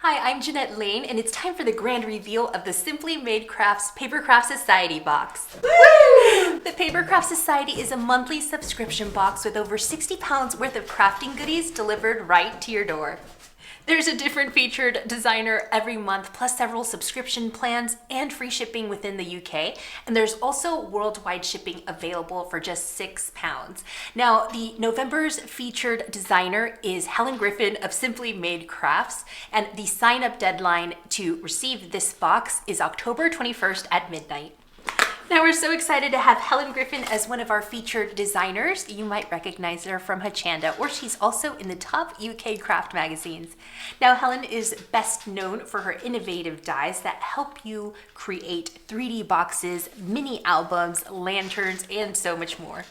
Hi, I'm Jeanette Lane, and it's time for the grand reveal of the Simply Made Crafts Papercraft Society box. Woo! The Papercraft Society is a monthly subscription box with over 60 pounds worth of crafting goodies delivered right to your door. There's a different featured designer every month, plus several subscription plans and free shipping within the UK. And there's also worldwide shipping available for just £6. Now, the November's featured designer is Helen Griffin of Simply Made Crafts, and the sign-up deadline to receive this box is October 21st at midnight. Now we're so excited to have Helen Griffin as one of our featured designers. You might recognize her from Hachanda, or she's also in the top UK craft magazines. Now Helen is best known for her innovative dies that help you create 3D boxes, mini albums, lanterns, and so much more.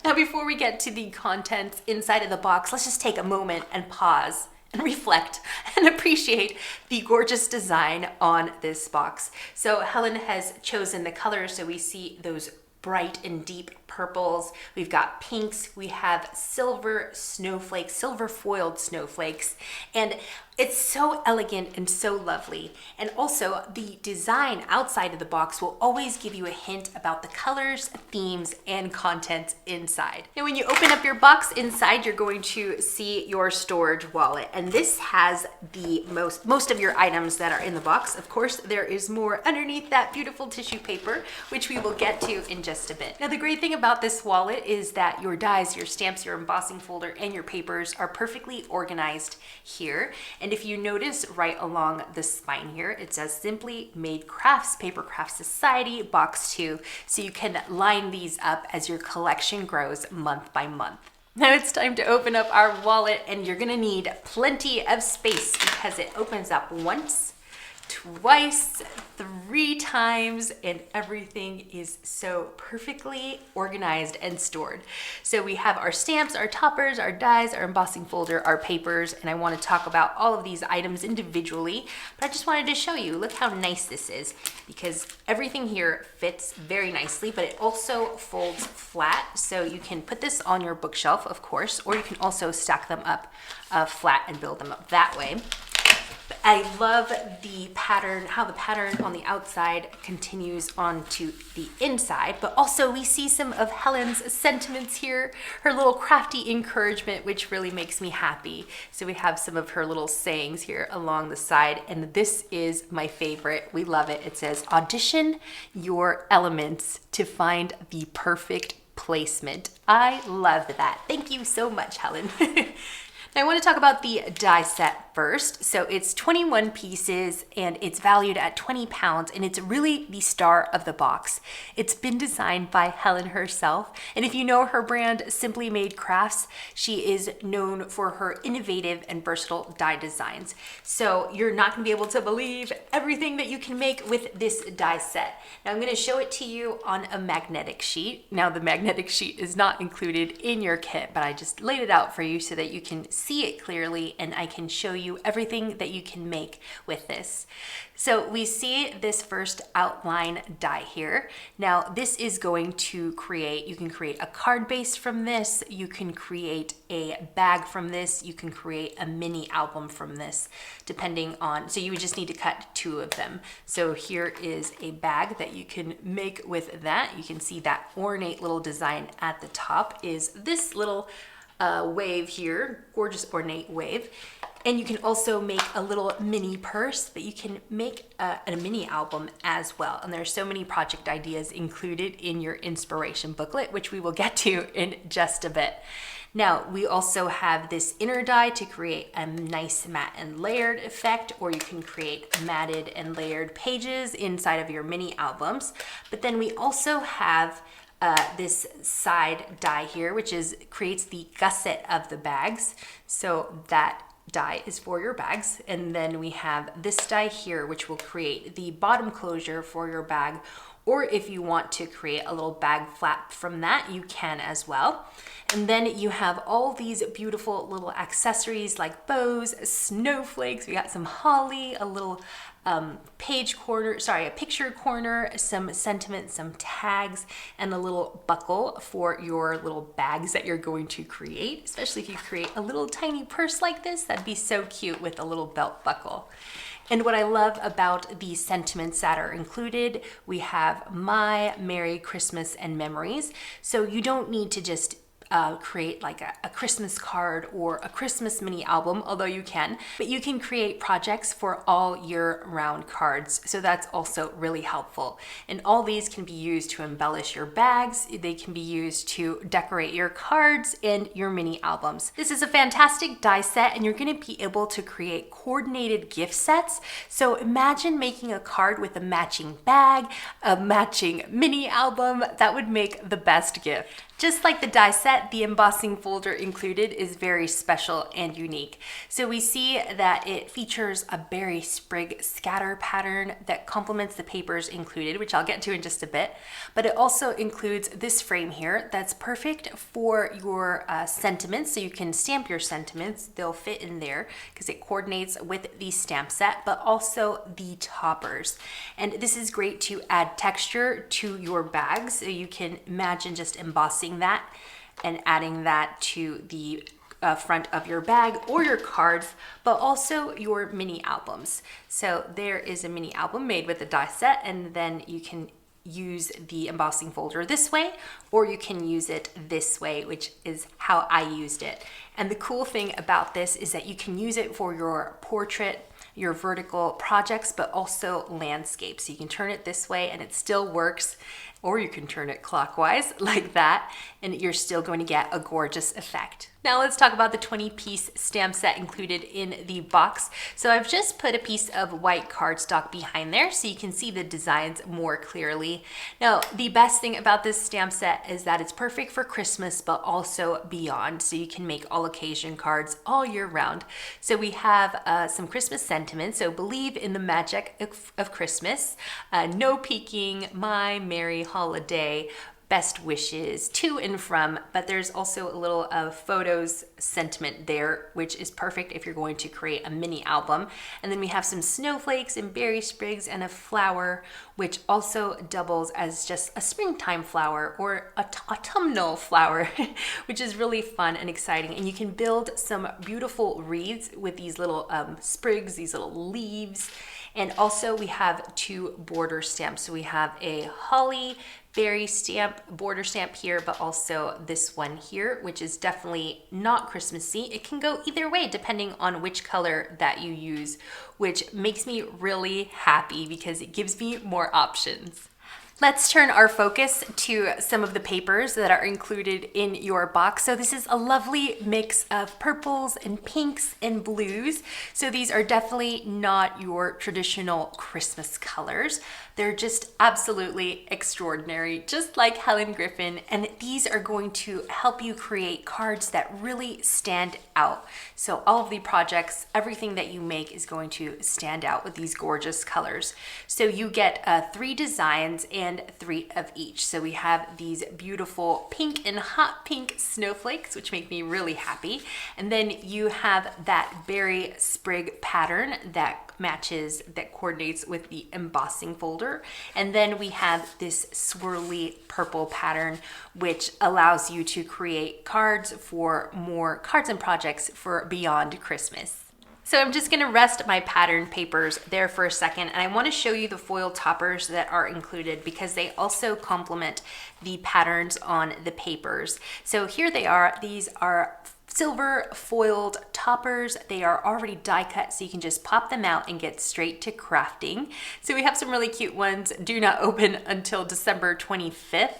Now before we get to the contents inside of the box, let's just take a moment and pause and reflect and appreciate the gorgeous design on this box. So Helen has chosen the colors, so we see those bright and deep purples, we've got pinks, we have silver snowflakes, silver foiled snowflakes, and it's so elegant and so lovely. And also the design outside of the box will always give you a hint about the colors, themes, and content inside. Now when you open up your box inside, you're going to see your storage wallet, and this has the most of your items that are in the box. Of course, there is more underneath that beautiful tissue paper, which we will get to in just a bit. Now the great thing about this wallet is that your dies, your stamps, your embossing folder, and your papers are perfectly organized here. And if you notice right along the spine here, it says Simply Made Crafts Papercraft Society Box 2. So you can line these up as your collection grows month by month. Now it's time to open up our wallet, and you're gonna need plenty of space because it opens up once, twice, 3 times, and everything is so perfectly organized and stored. So we have our stamps, our toppers, our dies, our embossing folder, our papers, and I want to talk about all of these items individually, but I just wanted to show you, look how nice this is, because everything here fits very nicely, but it also folds flat, so you can put this on your bookshelf, of course, or you can also stack them up flat and build them up that way. I love the pattern, how the pattern on the outside continues onto the inside, but also we see some of Helen's sentiments here, her little crafty encouragement, which really makes me happy. So we have some of her little sayings here along the side, and this is my favorite. We love it. It says, audition your elements to find the perfect placement. I love that. Thank you so much, Helen. Now I want to talk about the die set first. So it's 21 pieces and it's valued at £20, and it's really the star of the box. It's been designed by Helen herself, and if you know her brand Simply Made Crafts, she is known for her innovative and versatile die designs. So you're not going to be able to believe everything that you can make with this die set. Now I'm going to show it to you on a magnetic sheet. Now the magnetic sheet is not included in your kit, but I just laid it out for you so that you can see it clearly, and I can show you everything that you can make with this. So we see this first outline die here. Now this is going to create, you can create a card base from this, you can create a bag from this, you can create a mini album from this, depending on, so you would just need to cut 2 of them. So here is a bag that you can make with that. You can see that ornate little design at the top is this little wave here, gorgeous ornate wave. And you can also make a little mini purse, but you can make a mini album as well. And there's so many project ideas included in your inspiration booklet, which we will get to in just a bit. Now, we also have this inner die to create a nice matte and layered effect, or you can create matted and layered pages inside of your mini albums. But then we also have this side die here, which creates the gusset of the bags. So that die is for your bags. And then we have this die here, which will create the bottom closure for your bag, or if you want to create a little bag flap from that, you can as well. And then you have all these beautiful little accessories like bows, snowflakes, we got some holly, a little a picture corner, some sentiment, some tags, and a little buckle for your little bags that you're going to create. Especially if you create a little tiny purse like this, that'd be so cute with a little belt buckle. And what I love about the sentiments that are included, we have My Merry Christmas and Memories. So you don't need to just create like a Christmas card or a Christmas mini album, although you can, but you can create projects for all year round cards. So that's also really helpful. And all these can be used to embellish your bags. They can be used to decorate your cards and your mini albums. This is a fantastic die set, and you're going to be able to create coordinated gift sets. So imagine making a card with a matching bag, a matching mini album. That would make the best gift. Just like the die set, the embossing folder included is very special and unique. So we see that it features a berry sprig scatter pattern that complements the papers included, which I'll get to in just a bit. But it also includes this frame here that's perfect for your sentiments. So you can stamp your sentiments. They'll fit in there because it coordinates with the stamp set, but also the toppers. And this is great to add texture to your bags. So you can imagine just embossing that and adding that to the front of your bag or your cards, but also your mini albums. So there is a mini album made with a die set, and then you can use the embossing folder this way, or you can use it this way, which is how I used it. And the cool thing about this is that you can use it for your portrait, your vertical projects, but also landscapes. So you can turn it this way and it still works, or you can turn it clockwise like that, and you're still going to get a gorgeous effect. Now let's talk about the 20-piece stamp set included in the box. So I've just put a piece of white cardstock behind there so you can see the designs more clearly. Now, the best thing about this stamp set is that it's perfect for Christmas, but also beyond. So you can make all occasion cards all year round. So we have some Christmas sentiments. So believe in the magic of Christmas, no peeking, my merry holiday, best wishes, to and from, but there's also a little photos sentiment there, which is perfect if you're going to create a mini album. And then we have some snowflakes and berry sprigs and a flower, which also doubles as just a springtime flower or autumnal flower, which is really fun and exciting. And you can build some beautiful wreaths with these little sprigs, these little leaves. And also we have two border stamps. So we have a holly berry stamp, border stamp here, but also this one here, which is definitely not Christmassy. It can go either way depending on which color that you use, which makes me really happy because it gives me more options. Let's turn our focus to some of the papers that are included in your box. So this is a lovely mix of purples and pinks and blues. So these are definitely not your traditional Christmas colors. They're just absolutely extraordinary, just like Helen Griffin. And these are going to help you create cards that really stand out. So all of the projects, everything that you make is going to stand out with these gorgeous colors. So you get 3 designs and 3 of each. So we have these beautiful pink and hot pink snowflakes, which make me really happy. And then you have that berry sprig pattern that matches, that coordinates with the embossing folder. And then we have this swirly purple pattern, which allows you to create cards for more cards and projects for beyond Christmas. So I'm just gonna rest my pattern papers there for a second, and I wanna show you the foil toppers that are included because they also complement the patterns on the papers. So here they are. These are silver foiled toppers. They are already die cut, so you can just pop them out and get straight to crafting. So we have some really cute ones. Do not open until December 25th.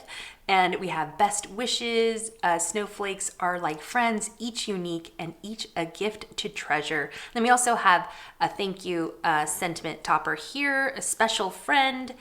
And we have best wishes. Snowflakes are like friends, each unique and each a gift to treasure. Then we also have a thank you sentiment topper here, a special friend.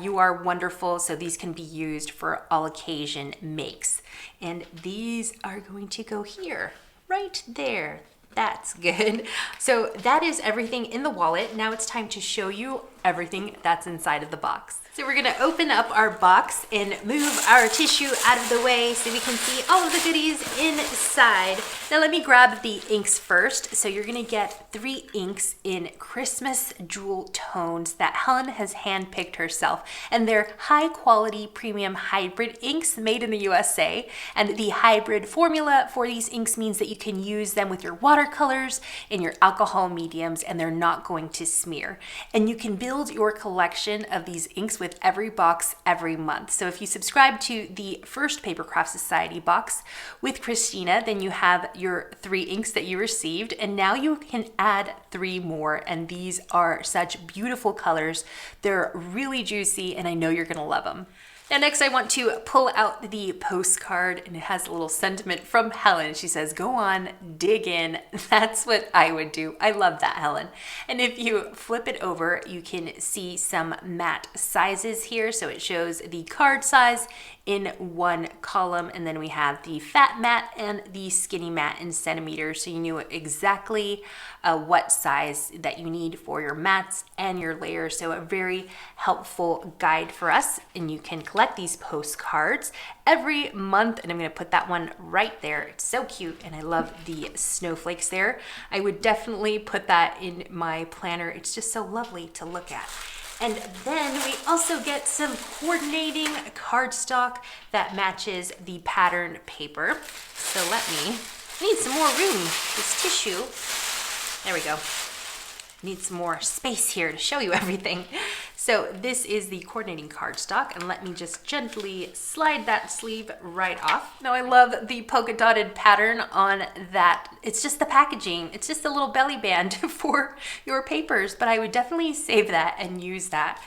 You are wonderful. So these can be used for all occasion makes. And these are going to go here, right there. That's good. So that is everything in the wallet. Now it's time to show you everything that's inside of the box. So we're gonna open up our box and move our tissue out of the way so we can see all of the goodies inside. Now let me grab the inks first. So you're gonna get 3 inks in Christmas jewel tones that Helen has handpicked herself. And they're high quality premium hybrid inks made in the USA. And the hybrid formula for these inks means that you can use them with your watercolors and your alcohol mediums, and they're not going to smear. And you can build your collection of these inks with every box every month. So if you subscribe to the first Papercraft Society box with Christina, then you have your 3 inks that you received, and now you can add 3 more, and these are such beautiful colors. They're really juicy, and I know you're gonna love them. Now next I want to pull out the postcard, and it has a little sentiment from Helen. She says, go on, dig in. That's what I would do. I love that, Helen. And if you flip it over, you can see some matte sizes here. So it shows the card size in one column, and then we have the fat matte and the skinny matte in centimeters, so you knew exactly what size that you need for your mattes and your layers. So a very helpful guide for us, and you can collect these postcards every month, and I'm gonna put that one right there. It's so cute, and I love the snowflakes there. I would definitely put that in my planner. It's just so lovely to look at. And then we also get some coordinating cardstock that matches the pattern paper. So I need some more room, this tissue. There we go. Need some more space here to show you everything. So this is the coordinating cardstock, and let me just gently slide that sleeve right off. Now I love the polka dotted pattern on that. It's just the packaging. It's just a little belly band for your papers, but I would definitely save that and use that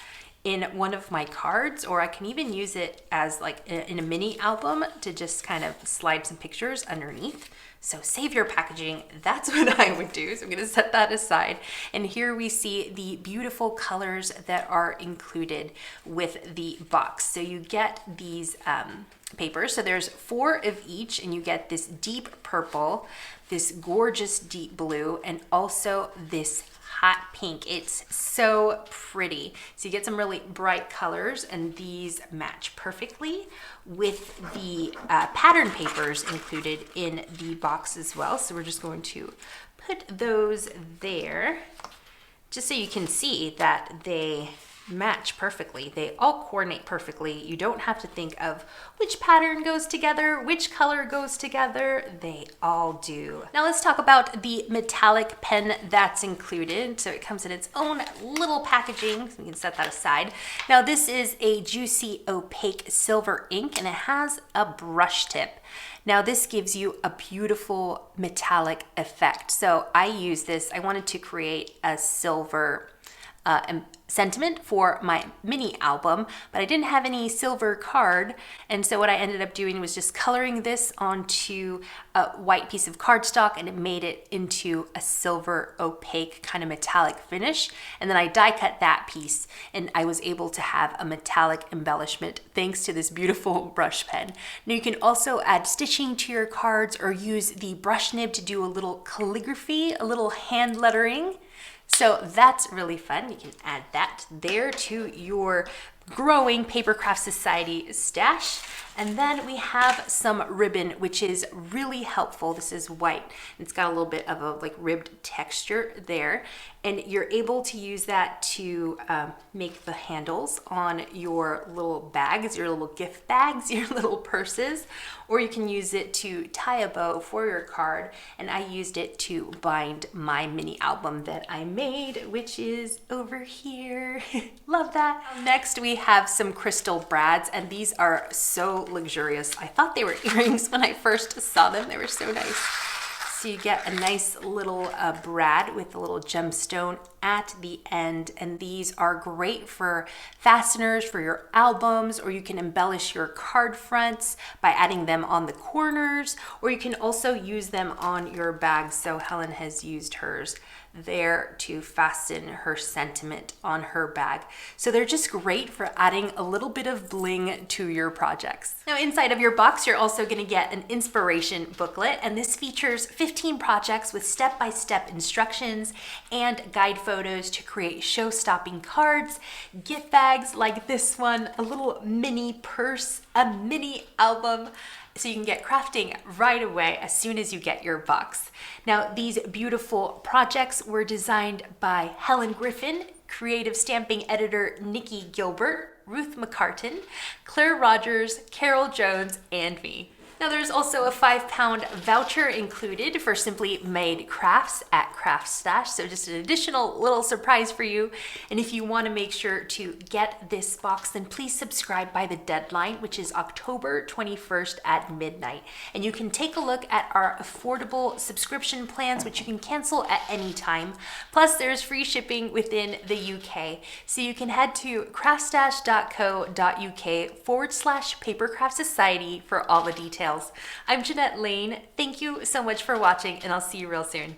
in one of my cards, or I can even use it as like in a mini album to just kind of slide some pictures underneath. So save your packaging. That's what I would do. So I'm going to set that aside. And here we see the beautiful colors that are included with the box. So you get these papers. So there's 4 of each, and you get this deep purple, this gorgeous deep blue, and also this hot pink. It's so pretty. So you get some really bright colors, and these match perfectly with the pattern papers included in the box as well. So we're just going to put those there just so you can see that they match perfectly. They all coordinate perfectly. You don't have to think of which pattern goes together, which color goes together. They all do. Now let's talk about the metallic pen that's included. So it comes in its own little packaging. So we can set that aside. Now this is a juicy opaque silver ink, and it has a brush tip. Now this gives you a beautiful metallic effect. So I use this, I wanted to create a silver sentiment for my mini album, but I didn't have any silver card, and so what I ended up doing was just coloring this onto a white piece of cardstock, and it made it into a silver opaque kind of metallic finish, and then I die cut that piece, and I was able to have a metallic embellishment thanks to this beautiful brush pen. Now you can also add stitching to your cards or use the brush nib to do a little calligraphy, a little hand lettering. So that's really fun. You can add that there to your growing Papercraft Society stash. And then we have some ribbon, which is really helpful. This is white. It's got a little bit of a like ribbed texture there. And you're able to use that to make the handles on your little bags, your little gift bags, your little purses, or you can use it to tie a bow for your card. And I used it to bind my mini album that I made, which is over here. Love that. Next, we have some crystal brads, and these are so luxurious. I thought they were earrings when I first saw them. They were so nice. So you get a nice little brad with a little gemstone at the end, and these are great for fasteners for your albums, or you can embellish your card fronts by adding them on the corners, or you can also use them on your bags. So Helen has used hers there to fasten her sentiment on her bag. So they're just great for adding a little bit of bling to your projects. Now inside of your box, you're also going to get an inspiration booklet, and this features 50 15 projects with step-by-step instructions and guide photos to create show-stopping cards, gift bags like this one, a little mini purse, a mini album, so you can get crafting right away as soon as you get your box. Now, these beautiful projects were designed by Helen Griffin, creative stamping editor Nikki Gilbert, Ruth McCartan, Claire Rogers, Carol Jones, and me. Now there's also a £5 voucher included for Simply Made Crafts at CraftStash, so just an additional little surprise for you. And if you want to make sure to get this box, then please subscribe by the deadline, which is October 21st at midnight. And you can take a look at our affordable subscription plans, which you can cancel at any time. Plus there's free shipping within the UK. So you can head to craftstash.co.uk/Papercraft Society for all the details. I'm Jeanette Lane. Thank you so much for watching, and I'll see you real soon.